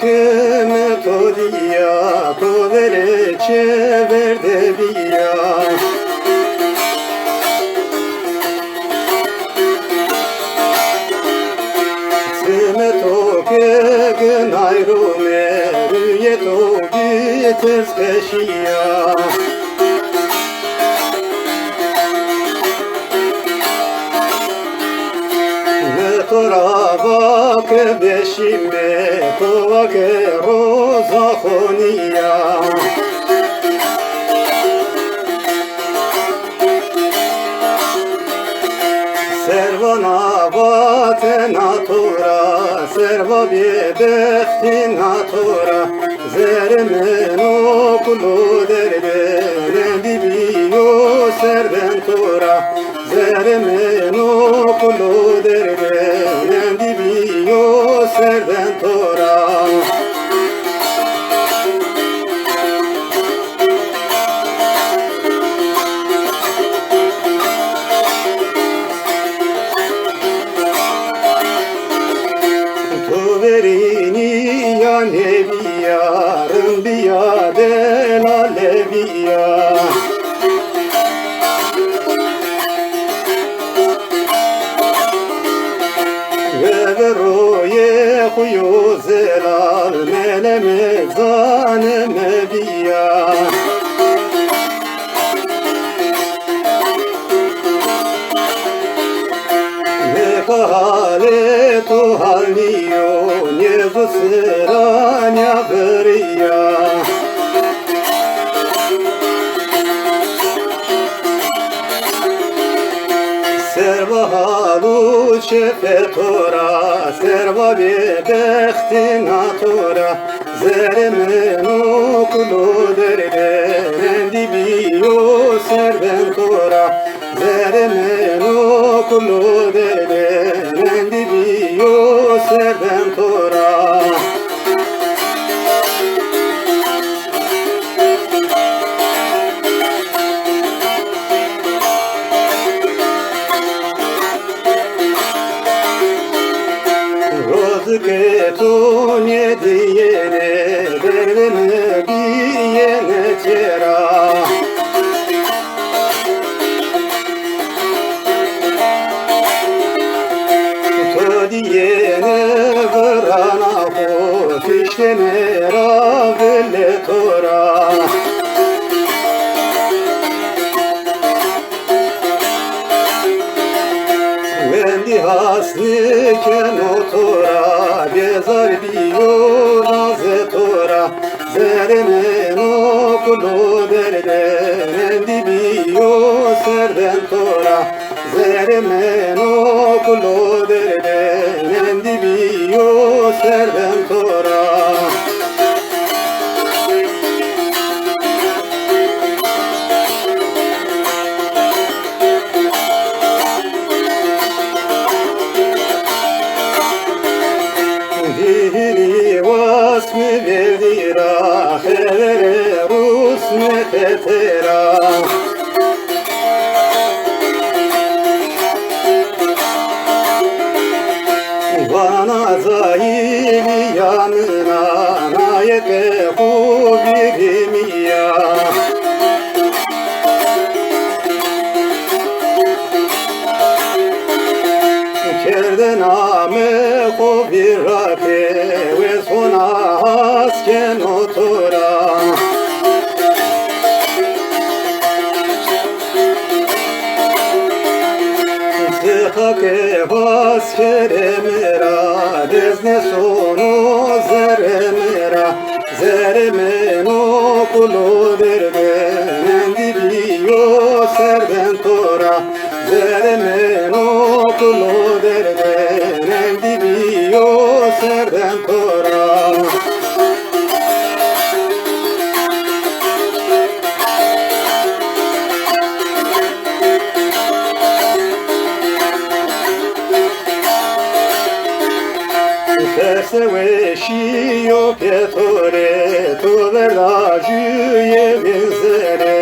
que metodía, tu dereche verde vía. Se me toque gânairume, rüye togi tezkeşiya. Torava che beşime, tova che roza honia. Serva navate natura, serva biedefti natura, zermen okulu derde, rendibio serventura, zermen okulu derde, rendibio serventura. Verini ya nebiya, rımbiya del aleviya. Veveroye huyu zelal, meleme zaneme biya. Hale tu halio, Jezus rania veria. Serva halu çefetora, serva bedehti natura, zermen okulu derde, rendibio serventora, zermen okulu derde, rendibio serventora. Rozke tu ne diyene, derdime diyene tera. Tu diyene vrana ho, fiştene ravelle tora. Vendi hasni kenotora, bezar biyo nazetora, zermen okulu derde, rendi biyo serventora, zermen okulu derde, rendi biyo serventora. Dili vasmi verdira, helere rusme tetera. Bana zahili yanına, nayete hubirimiya. Kerdename hubirate, ve sona hasken otura. Sehake vaskeremera, dezne sonu zeremera, zeremen okulu derde, rendibio serventora, zeremen okulu derde, rendibio serventora. Persegue și pietore, tu verdade e vincere.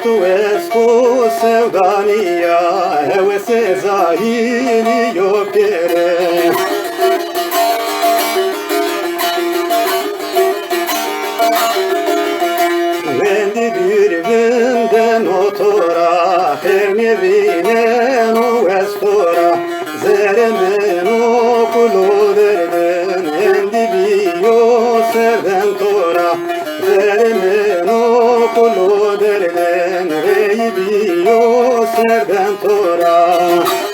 tu esco sevdaniya hevese zahiri yok yere. Vendi bir günden otura her nevinen o estora zeremen okulu derden endi biyo serden tora zeremen okulu derden rey biyo serden tora.